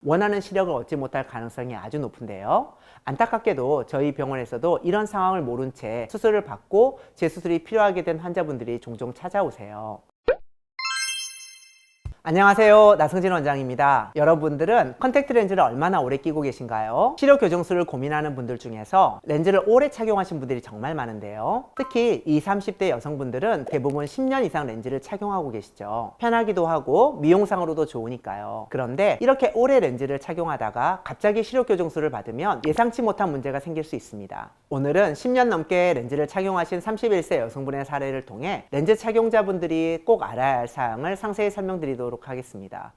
원하는 시력을 얻지 못할 가능성이 아주 높은데요. 안타깝게도 저희 병원에서도 이런 상황을 모른 채 수술을 받고 재수술이 필요하게 된 환자분들이 종종 찾아오세요. 안녕하세요, 나성진 원장입니다. 여러분들은 컨택트 렌즈를 얼마나 오래 끼고 계신가요? 시력 교정술을 고민하는 분들 중에서 렌즈를 오래 착용하신 분들이 정말 많은데요. 특히 20, 30대 여성분들은 대부분 10년 이상 렌즈를 착용하고 계시죠. 편하기도 하고 미용상으로도 좋으니까요. 그런데 이렇게 오래 렌즈를 착용하다가 갑자기 시력 교정술을 받으면 예상치 못한 문제가 생길 수 있습니다. 오늘은 10년 넘게 렌즈를 착용하신 31세 여성분의 사례를 통해 렌즈 착용자분들이 꼭 알아야 할 사항을 상세히 설명드리도록 하겠습니다.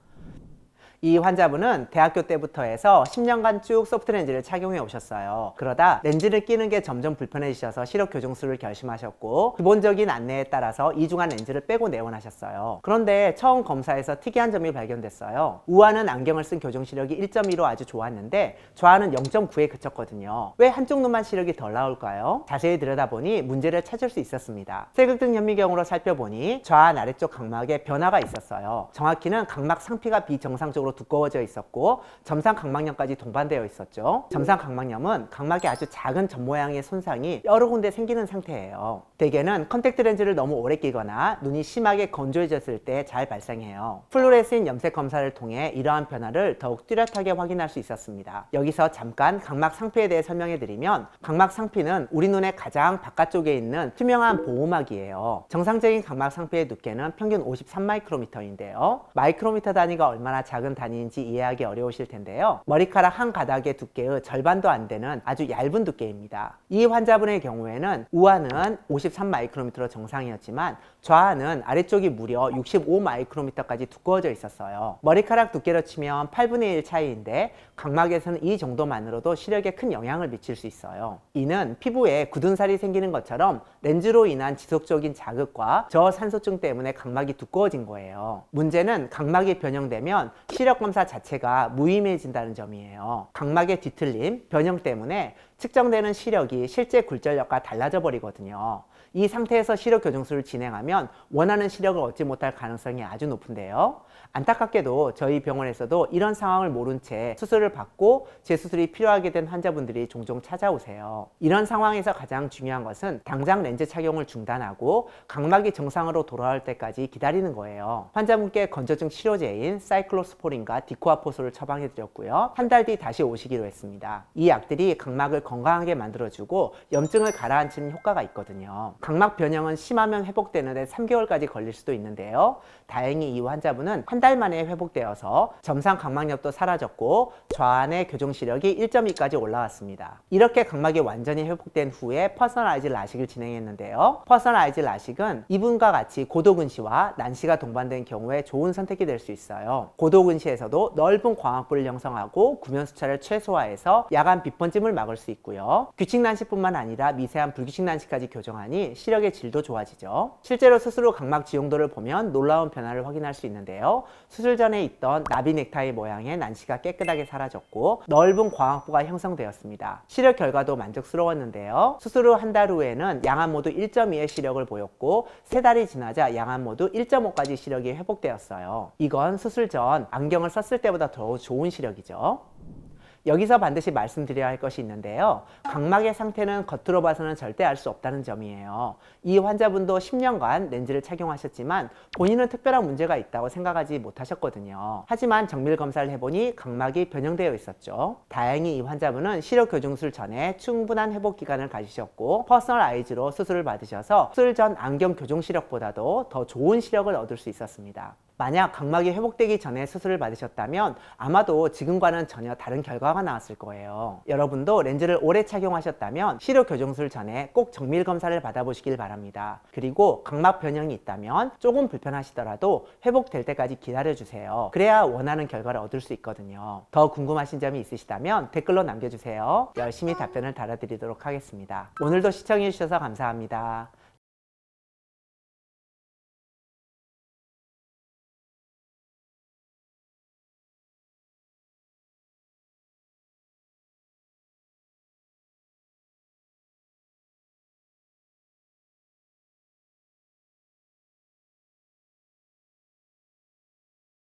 이 환자분은 대학교 때부터 해서 10년간 쭉 소프트렌즈를 착용해 오셨어요. 그러다 렌즈를 끼는 게 점점 불편해지셔서 시력 교정술을 결심하셨고 기본적인 안내에 따라서 이중한 렌즈를 빼고 내원하셨어요. 그런데 처음 검사에서 특이한 점이 발견됐어요. 우아는 안경을 쓴 교정 시력이 1.2로 아주 좋았는데 좌는 0.9에 그쳤거든요. 왜 한쪽 눈만 시력이 덜 나올까요? 자세히 들여다보니 문제를 찾을 수 있었습니다. 쇠극등 현미경으로 살펴보니 좌안 아래쪽 각막에 변화가 있었어요. 정확히는 각막 상피가 비정상적으로 두꺼워져 있었고 점상 각막염까지 동반되어 있었죠. 점상 각막염은 각막에 아주 작은 점 모양의 손상이 여러 군데 생기는 상태예요. 대개는 컨택트 렌즈를 너무 오래 끼거나 눈이 심하게 건조해졌을 때 잘 발생해요. 플루오레스인 염색 검사를 통해 이러한 변화를 더욱 뚜렷하게 확인할 수 있었습니다. 여기서 잠깐 각막 상피에 대해 설명해 드리면, 각막 상피는 우리 눈의 가장 바깥쪽에 있는 투명한 보호막이에요. 정상적인 각막 상피의 두께는 평균 53마이크로미터인데요. 마이크로미터 단위가 얼마나 작은 단위인지 이해하기 어려우실 텐데요. 머리카락 한 가닥의 두께의 절반도 안 되는 아주 얇은 두께입니다. 이 환자분의 경우에는 우아는 53마이크로미터로 정상이었지만 좌아는 아래쪽이 무려 65마이크로미터까지 두꺼워져 있었어요. 머리카락 두께로 치면 8분의 1 차이인데 각막에서는 이 정도만으로도 시력에 큰 영향을 미칠 수 있어요. 이는 피부에 굳은 살이 생기는 것처럼 렌즈로 인한 지속적인 자극과 저산소증 때문에 각막이 두꺼워진 거예요. 문제는 각막이 변형되면 시력 검사 자체가 무의미해진다는 점이에요. 각막의 뒤틀림, 변형 때문에 측정되는 시력이 실제 굴절력과 달라져 버리거든요. 이 상태에서 시력 교정술을 진행하면 원하는 시력을 얻지 못할 가능성이 아주 높은데요. 안타깝게도 저희 병원에서도 이런 상황을 모른 채 수술을 받고 재수술이 필요하게 된 환자분들이 종종 찾아오세요. 이런 상황에서 가장 중요한 것은 당장 렌즈 착용을 중단하고 각막이 정상으로 돌아올 때까지 기다리는 거예요. 환자분께 건조증 치료제인 사이클로스포린과 디쿠아포솔을 처방해 드렸고요. 한 달 뒤 다시 오시기로 했습니다. 이 약들이 각막을 건강하게 만들어주고 염증을 가라앉히는 효과가 있거든요. 각막 변형은 심하면 회복되는 데 3개월까지 걸릴 수도 있는데요. 다행히 이 환자분은 한 달 만에 회복되어서 점상 각막염도 사라졌고 좌안의 교정 시력이 1.2까지 올라왔습니다. 이렇게 각막이 완전히 회복된 후에 퍼스널아이즈 라식을 진행했는데요. 퍼스널아이즈 라식은 이분과 같이 고도근시와 난시가 동반된 경우에 좋은 선택이 될 수 있어요. 고도근시에서도 넓은 광학부를 형성하고 구면 수차를 최소화해서 야간 빛번짐을 막을 수 있고요. 규칙 난시뿐만 아니라 미세한 불규칙 난시까지 교정하니 시력의 질도 좋아지죠. 실제로 수술 후 각막 지용도를 보면 놀라운 변화를 확인할 수 있는데요. 수술 전에 있던 나비 넥타이 모양의 난시가 깨끗하게 사라졌고 넓은 광학부가 형성되었습니다. 시력 결과도 만족스러웠는데요. 수술 후 한 달 후에는 양안 모두 1.2의 시력을 보였고 3달이 지나자 양안 모두 1.5까지 시력이 회복되었어요. 이건 수술 전 안경을 썼을 때보다 더 좋은 시력이죠. 여기서 반드시 말씀드려야 할 것이 있는데요. 각막의 상태는 겉으로 봐서는 절대 알 수 없다는 점이에요. 이 환자분도 10년간 렌즈를 착용하셨지만 본인은 특별한 문제가 있다고 생각하지 못하셨거든요. 하지만 정밀 검사를 해보니 각막이 변형되어 있었죠. 다행히 이 환자분은 시력 교정술 전에 충분한 회복 기간을 가지셨고 퍼스널 아이즈로 수술을 받으셔서 수술 전 안경 교정 시력보다도 더 좋은 시력을 얻을 수 있었습니다. 만약 각막이 회복되기 전에 수술을 받으셨다면 아마도 지금과는 전혀 다른 결과가 나왔을 거예요. 여러분도 렌즈를 오래 착용하셨다면 시력 교정술 전에 꼭 정밀 검사를 받아보시길 바랍니다. 그리고 각막 변형이 있다면 조금 불편하시더라도 회복될 때까지 기다려주세요. 그래야 원하는 결과를 얻을 수 있거든요. 더 궁금하신 점이 있으시다면 댓글로 남겨주세요. 열심히 답변을 달아드리도록 하겠습니다. 오늘도 시청해주셔서 감사합니다.